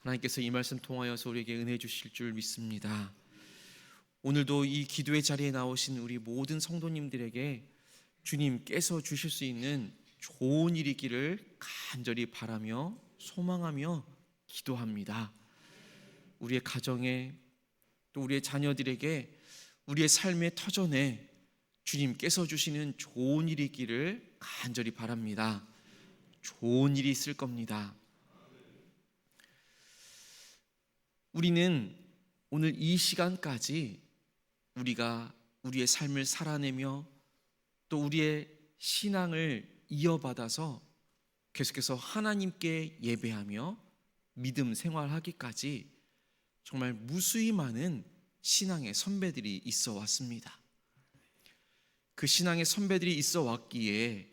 하나님께서 이 말씀 통하여서 우리에게 은혜 주실 줄 믿습니다. 오늘도 이 기도의 자리에 나오신 우리 모든 성도님들에게 주님께서 주실 수 있는 좋은 일이 있기를 간절히 바라며 소망하며 기도합니다. 우리의 가정에 또 우리의 자녀들에게 우리의 삶의 터전에 주님께서 주시는 좋은 일이 있기를 간절히 바랍니다. 좋은 일이 있을 겁니다. 우리는 오늘 이 시간까지 우리가 우리의 삶을 살아내며 또 우리의 신앙을 이어받아서 계속해서 하나님께 예배하며 믿음 생활하기까지 정말 무수히 많은 신앙의 선배들이 있어 왔습니다. 그 신앙의 선배들이 있어 왔기에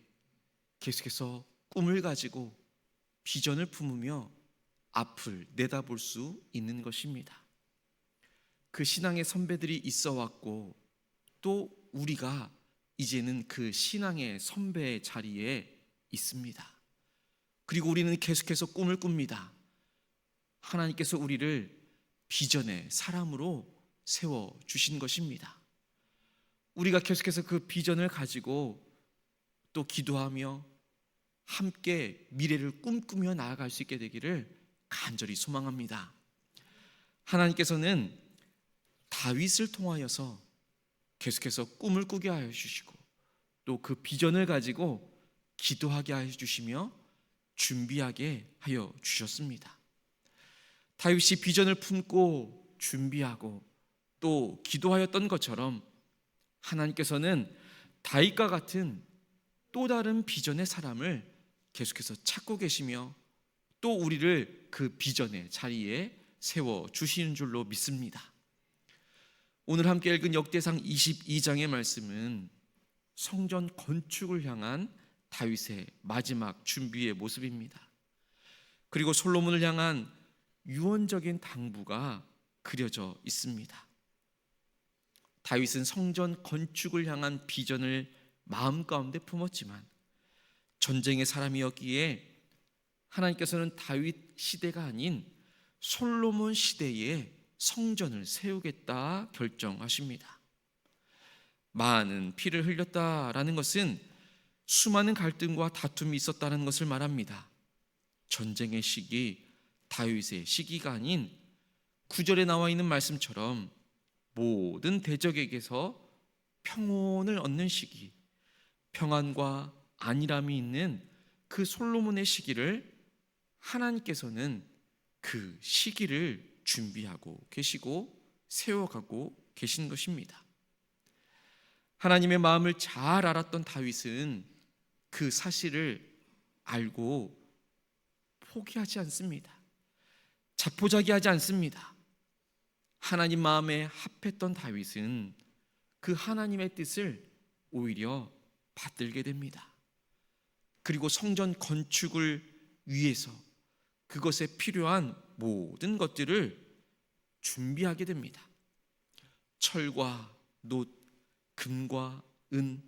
계속해서 꿈을 가지고 비전을 품으며 앞을 내다볼 수 있는 것입니다. 그 신앙의 선배들이 있어 왔고 또 우리가 이제는 그 신앙의 선배의 자리에 있습니다. 그리고 우리는 계속해서 꿈을 꿉니다. 하나님께서 우리를 비전의 사람으로 세워주신 것입니다. 우리가 계속해서 그 비전을 가지고 또 기도하며 함께 미래를 꿈꾸며 나아갈 수 있게 되기를 간절히 소망합니다. 하나님께서는 다윗을 통하여서 계속해서 꿈을 꾸게 하여 주시고 또 그 비전을 가지고 기도하게 하여 주시며 준비하게 하여 주셨습니다. 다윗이 비전을 품고 준비하고 또 기도하였던 것처럼 하나님께서는 다윗과 같은 또 다른 비전의 사람을 계속해서 찾고 계시며 또 우리를 그 비전의 자리에 세워주시는 줄로 믿습니다. 오늘 함께 읽은 역대상 22장의 말씀은 성전 건축을 향한 다윗의 마지막 준비의 모습입니다. 그리고 솔로몬을 향한 유언적인 당부가 그려져 있습니다. 다윗은 성전 건축을 향한 비전을 마음 가운데 품었지만 전쟁의 사람이었기에 하나님께서는 다윗 시대가 아닌 솔로몬 시대에 성전을 세우겠다 결정하십니다. 많은 피를 흘렸다라는 것은 수많은 갈등과 다툼이 있었다는 것을 말합니다. 전쟁의 시기, 다윗의 시기가 아닌 9절에 나와 있는 말씀처럼 모든 대적에게서 평온을 얻는 시기, 평안과 안일함이 있는 그 솔로몬의 시기를 하나님께서는 그 시기를 준비하고 계시고 세워가고 계신 것입니다. 하나님의 마음을 잘 알았던 다윗은 그 사실을 알고 포기하지 않습니다. 자포자기하지 않습니다. 하나님 마음에 합했던 다윗은 그 하나님의 뜻을 오히려 받들게 됩니다. 그리고 성전 건축을 위해서 그것에 필요한 모든 것들을 준비하게 됩니다. 철과 놋, 금과 은,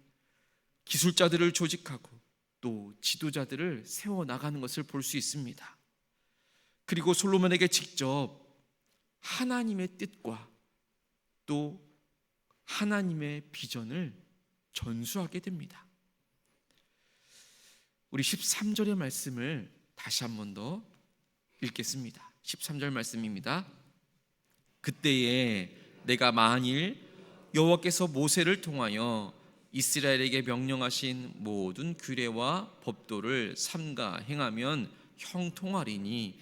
기술자들을 조직하고 또 지도자들을 세워나가는 것을 볼 수 있습니다. 그리고 솔로몬에게 직접 하나님의 뜻과 또 하나님의 비전을 전수하게 됩니다. 우리 13절의 말씀을 다시 한 번 더 읽겠습니다. 13절 말씀입니다. 그때에 내가 만일 여호와께서 모세를 통하여 이스라엘에게 명령하신 모든 규례와 법도를 삼가 행하면 형통하리니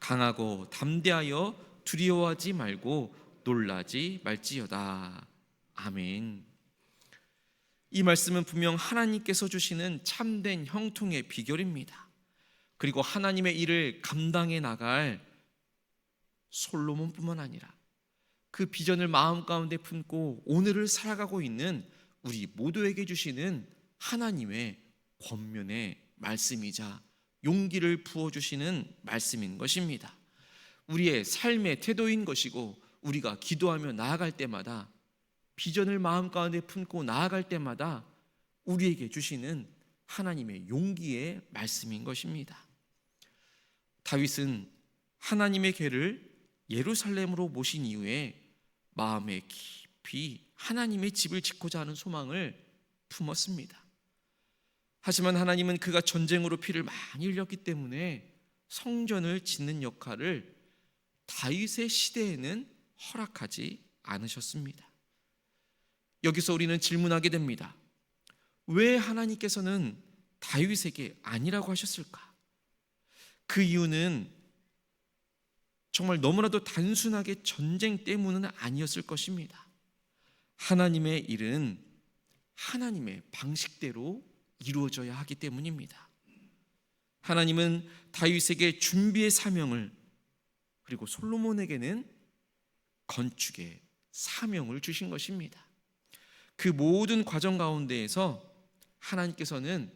강하고 담대하여 두려워하지 말고 놀라지 말지어다. 아멘. 이 말씀은 분명 하나님께서 주시는 참된 형통의 비결입니다. 그리고 하나님의 일을 감당해 나갈 솔로몬뿐만 아니라 그 비전을 마음 가운데 품고 오늘을 살아가고 있는 우리 모두에게 주시는 하나님의 권면의 말씀이자 용기를 부어주시는 말씀인 것입니다. 우리의 삶의 태도인 것이고 우리가 기도하며 나아갈 때마다 비전을 마음 가운데 품고 나아갈 때마다 우리에게 주시는 하나님의 용기의 말씀인 것입니다. 다윗은 하나님의 궤를 예루살렘으로 모신 이후에 마음에 깊이 하나님의 집을 짓고자 하는 소망을 품었습니다. 하지만 하나님은 그가 전쟁으로 피를 많이 흘렸기 때문에 성전을 짓는 역할을 다윗의 시대에는 허락하지 않으셨습니다. 여기서 우리는 질문하게 됩니다. 왜 하나님께서는 다윗에게 아니라고 하셨을까? 그 이유는 정말 너무나도 단순하게 전쟁 때문은 아니었을 것입니다. 하나님의 일은 하나님의 방식대로 이루어져야 하기 때문입니다. 하나님은 다윗에게 준비의 사명을, 그리고 솔로몬에게는 건축의 사명을 주신 것입니다. 그 모든 과정 가운데에서 하나님께서는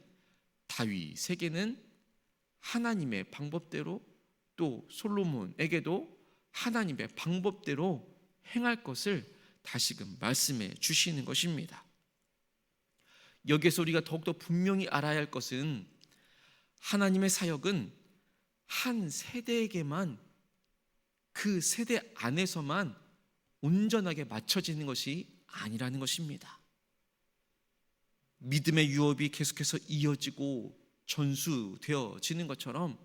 다윗에게는 하나님의 방법대로, 또 솔로몬에게도 하나님의 방법대로 행할 것을 다시금 말씀해 주시는 것입니다. 여기에서 우리가 더욱더 분명히 알아야 할 것은 하나님의 사역은 한 세대에게만, 그 세대 안에서만 온전하게 맞춰지는 것이 아니라는 것입니다. 믿음의 유업이 계속해서 이어지고 전수되어지는 것처럼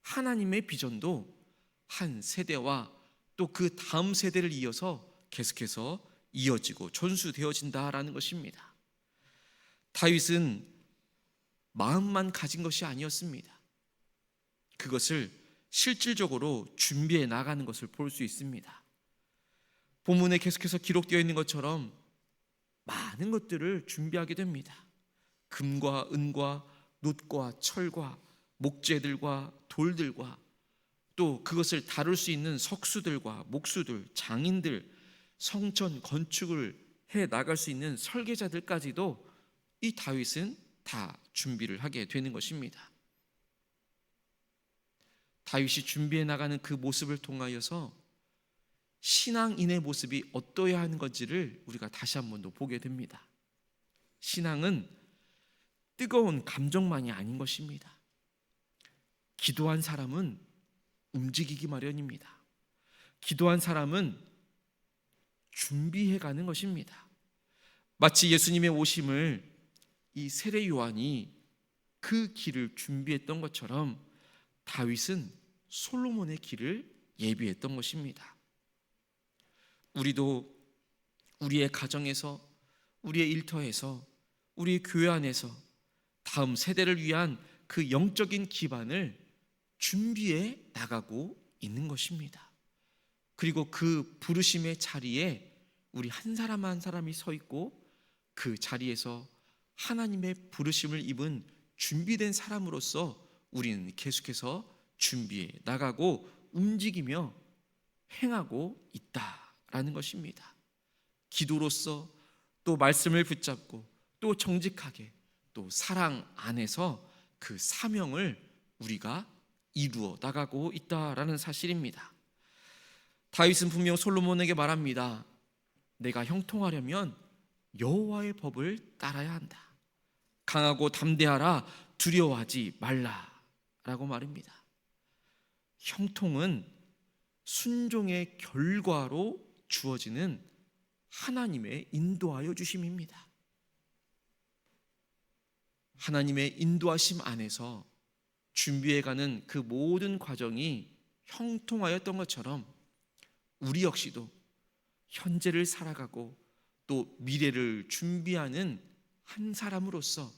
하나님의 비전도 한 세대와 또 그 다음 세대를 이어서 계속해서 이어지고 전수되어진다라는 것입니다. 다윗은 마음만 가진 것이 아니었습니다. 그것을 실질적으로 준비해 나가는 것을 볼 수 있습니다. 본문에 계속해서 기록되어 있는 것처럼 많은 것들을 준비하게 됩니다. 금과 은과 놋과 철과 목재들과 돌들과 또 그것을 다룰 수 있는 석수들과 목수들, 장인들, 성전 건축을 해 나갈 수 있는 설계자들까지도 이 다윗은 다 준비를 하게 되는 것입니다. 다윗이 준비해 나가는 그 모습을 통하여서 신앙인의 모습이 어떠해야 하는 건지를 우리가 다시 한 번 더 보게 됩니다. 신앙은 뜨거운 감정만이 아닌 것입니다. 기도한 사람은 움직이기 마련입니다. 기도한 사람은 준비해 가는 것입니다. 마치 예수님의 오심을 이 세례 요한이 그 길을 준비했던 것처럼 다윗은 솔로몬의 길을 예비했던 것입니다. 우리도 우리의 가정에서, 우리의 일터에서, 우리의 교회 안에서 다음 세대를 위한 그 영적인 기반을 준비해 나가고 있는 것입니다. 그리고 그 부르심의 자리에 우리 한 사람 한 사람이 서 있고 그 자리에서 하나님의 부르심을 입은 준비된 사람으로서 우리는 계속해서 준비해 나가고 움직이며 행하고 있다라는 것입니다. 기도로서 또 말씀을 붙잡고 또 정직하게 또 사랑 안에서 그 사명을 우리가 이루어 나가고 있다라는 사실입니다. 다윗은 분명 솔로몬에게 말합니다. 내가 형통하려면 여호와의 법을 따라야 한다. 강하고 담대하라, 두려워하지 말라라고 말입니다. 형통은 순종의 결과로 주어지는 하나님의 인도하여 주심입니다. 하나님의 인도하심 안에서 준비해가는 그 모든 과정이 형통하였던 것처럼 우리 역시도 현재를 살아가고 또 미래를 준비하는 한 사람으로서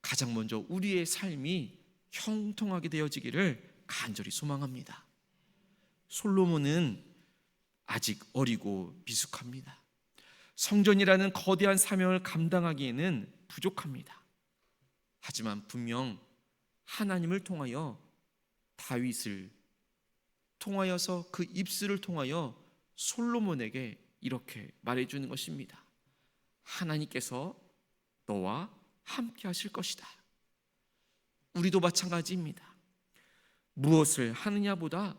가장 먼저 우리의 삶이 형통하게 되어지기를 간절히 소망합니다. 솔로몬은 아직 어리고 미숙합니다. 성전이라는 거대한 사명을 감당하기에는 부족합니다. 하지만 분명 하나님을 통하여 다윗을 통하여서 그 입술을 통하여 솔로몬에게 이렇게 말해주는 것입니다. 하나님께서 너와 함께 하실 것이다. 우리도 마찬가지입니다. 무엇을 하느냐보다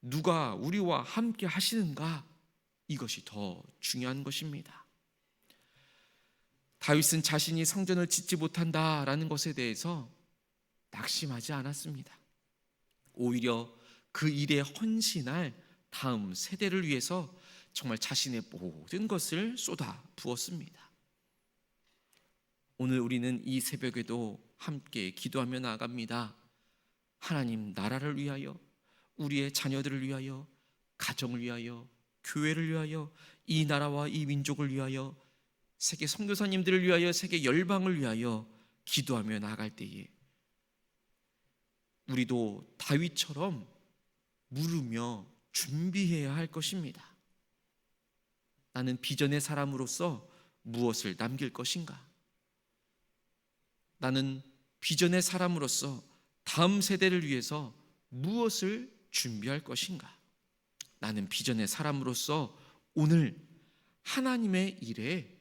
누가 우리와 함께 하시는가, 이것이 더 중요한 것입니다. 다윗은 자신이 성전을 짓지 못한다라는 것에 대해서 낙심하지 않았습니다. 오히려 그 일에 헌신할 다음 세대를 위해서 정말 자신의 모든 것을 쏟아 부었습니다. 오늘 우리는 이 새벽에도 함께 기도하며 나아갑니다. 하나님 나라를 위하여, 우리의 자녀들을 위하여, 가정을 위하여, 교회를 위하여, 이 나라와 이 민족을 위하여, 세계 선교사님들을 위하여, 세계 열방을 위하여 기도하며 나아갈 때에 우리도 다윗처럼 물으며 준비해야 할 것입니다. 나는 비전의 사람으로서 무엇을 남길 것인가? 나는 비전의 사람으로서 다음 세대를 위해서 무엇을 준비할 것인가? 나는 비전의 사람으로서 오늘 하나님의 일에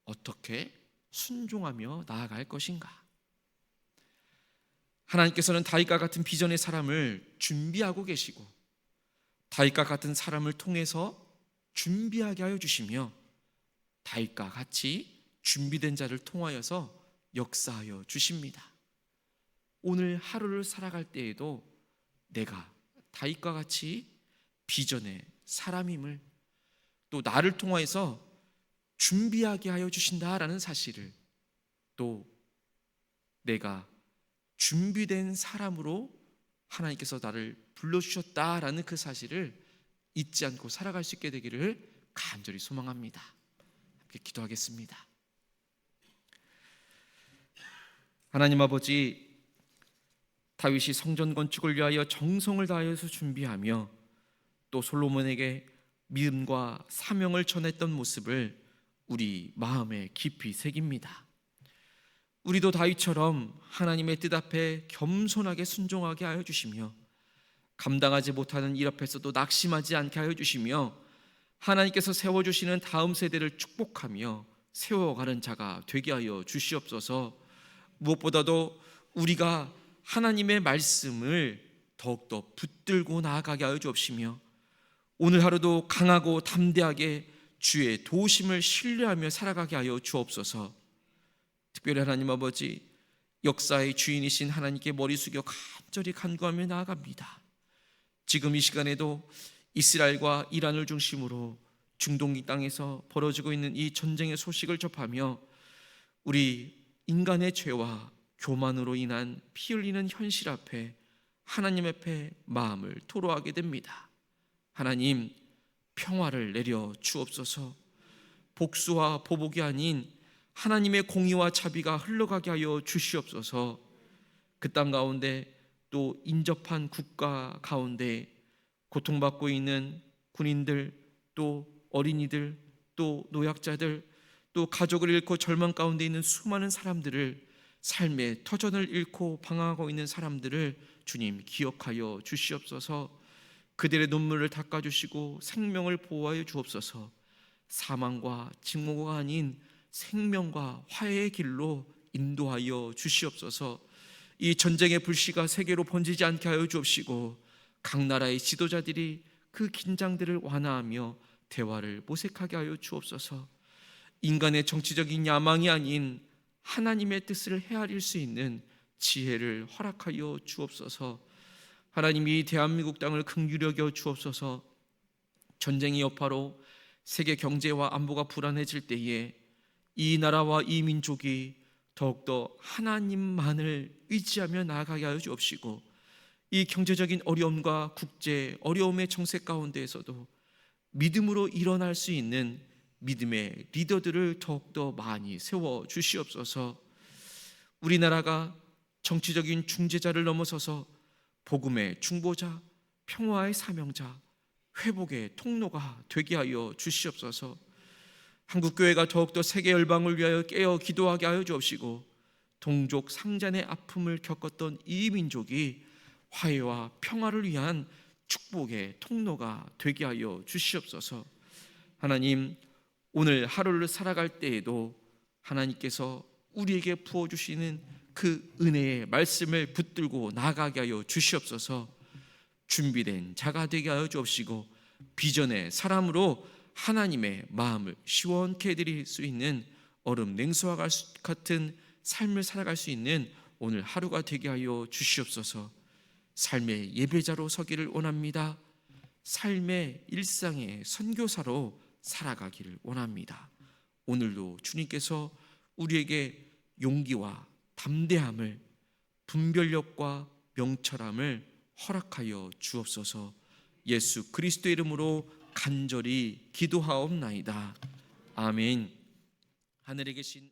어떻게 순종하며 나아갈 것인가? 하나님께서는 다윗과 같은 비전의 사람을 준비하고 계시고 다윗과 같은 사람을 통해서 준비하게 하여 주시며 다윗과 같이 준비된 자를 통하여서 역사하여 주십니다. 오늘 하루를 살아갈 때에도 내가 다윗과 같이 비전의 사람임을, 또 나를 통하여서 준비하게 하여 주신다라는 사실을, 또 내가 준비된 사람으로 하나님께서 나를 불러주셨다라는 그 사실을 잊지 않고 살아갈 수 있게 되기를 간절히 소망합니다. 함께 기도하겠습니다. 하나님 아버지, 다윗이 성전 건축을 위하여 정성을 다하여서 준비하며 또 솔로몬에게 믿음과 사명을 전했던 모습을 우리 마음에 깊이 새깁니다. 우리도 다윗처럼 하나님의 뜻 앞에 겸손하게 순종하게 하여 주시며 감당하지 못하는 일 앞에서도 낙심하지 않게 하여 주시며 하나님께서 세워주시는 다음 세대를 축복하며 세워가는 자가 되게 하여 주시옵소서. 무엇보다도 우리가 하나님의 말씀을 더욱더 붙들고 나아가게 하여 주옵시며 오늘 하루도 강하고 담대하게 주의 도우심을 신뢰하며 살아가게 하여 주옵소서. 특별히 하나님 아버지, 역사의 주인이신 하나님께 머리 숙여 간절히 간구하며 나아갑니다. 지금 이 시간에도 이스라엘과 이란을 중심으로 중동 이 땅에서 벌어지고 있는 이 전쟁의 소식을 접하며 우리 인간의 죄와 교만으로 인한 피 흘리는 현실 앞에 하나님 앞에 마음을 토로하게 됩니다. 하나님, 평화를 내려 주옵소서. 복수와 보복이 아닌 하나님의 공의와 자비가 흘러가게 하여 주시옵소서. 그 땅 가운데 또 인접한 국가 가운데 고통받고 있는 군인들, 또 어린이들, 또 노약자들, 또 가족을 잃고 절망 가운데 있는 수많은 사람들을, 삶의 터전을 잃고 방황하고 있는 사람들을 주님 기억하여 주시옵소서. 그들의 눈물을 닦아주시고 생명을 보호하여 주옵소서. 사망과 직무가 아닌 생명과 화해의 길로 인도하여 주시옵소서. 이 전쟁의 불씨가 세계로 번지지 않게 하여 주옵시고 각 나라의 지도자들이 그 긴장들을 완화하며 대화를 모색하게 하여 주옵소서. 인간의 정치적인 야망이 아닌 하나님의 뜻을 헤아릴 수 있는 지혜를 허락하여 주옵소서. 하나님이 대한민국 땅을 긍휼히 여겨 주옵소서. 전쟁의 여파로 세계 경제와 안보가 불안해질 때에 이 나라와 이 민족이 더욱더 하나님만을 의지하며 나아가게 하여 주옵시고 이 경제적인 어려움과 국제 어려움의 정세 가운데에서도 믿음으로 일어날 수 있는 믿음의 리더들을 더욱더 많이 세워 주시옵소서. 우리나라가 정치적인 중재자를 넘어서서 복음의 중보자, 평화의 사명자, 회복의 통로가 되게 하여 주시옵소서. 한국교회가 더욱더 세계 열방을 위하여 깨어 기도하게 하여 주옵시고 동족 상잔의 아픔을 겪었던 이 민족이 화해와 평화를 위한 축복의 통로가 되게 하여 주시옵소서. 하나님, 오늘 하루를 살아갈 때에도 하나님께서 우리에게 부어주시는 그 은혜의 말씀을 붙들고 나아가게 하여 주시옵소서. 준비된 자가 되게 하여 주옵시고 비전의 사람으로 하나님의 마음을 시원케 해드릴 수 있는 얼음 냉수와 같은 삶을 살아갈 수 있는 오늘 하루가 되게 하여 주시옵소서. 삶의 예배자로 서기를 원합니다. 삶의 일상의 선교사로 살아가기를 원합니다. 오늘도 주님께서 우리에게 용기와 담대함을, 분별력과 명철함을 허락하여 주옵소서. 예수 그리스도의 이름으로 간절히 기도하옵나이다. 아멘. 하늘에 계신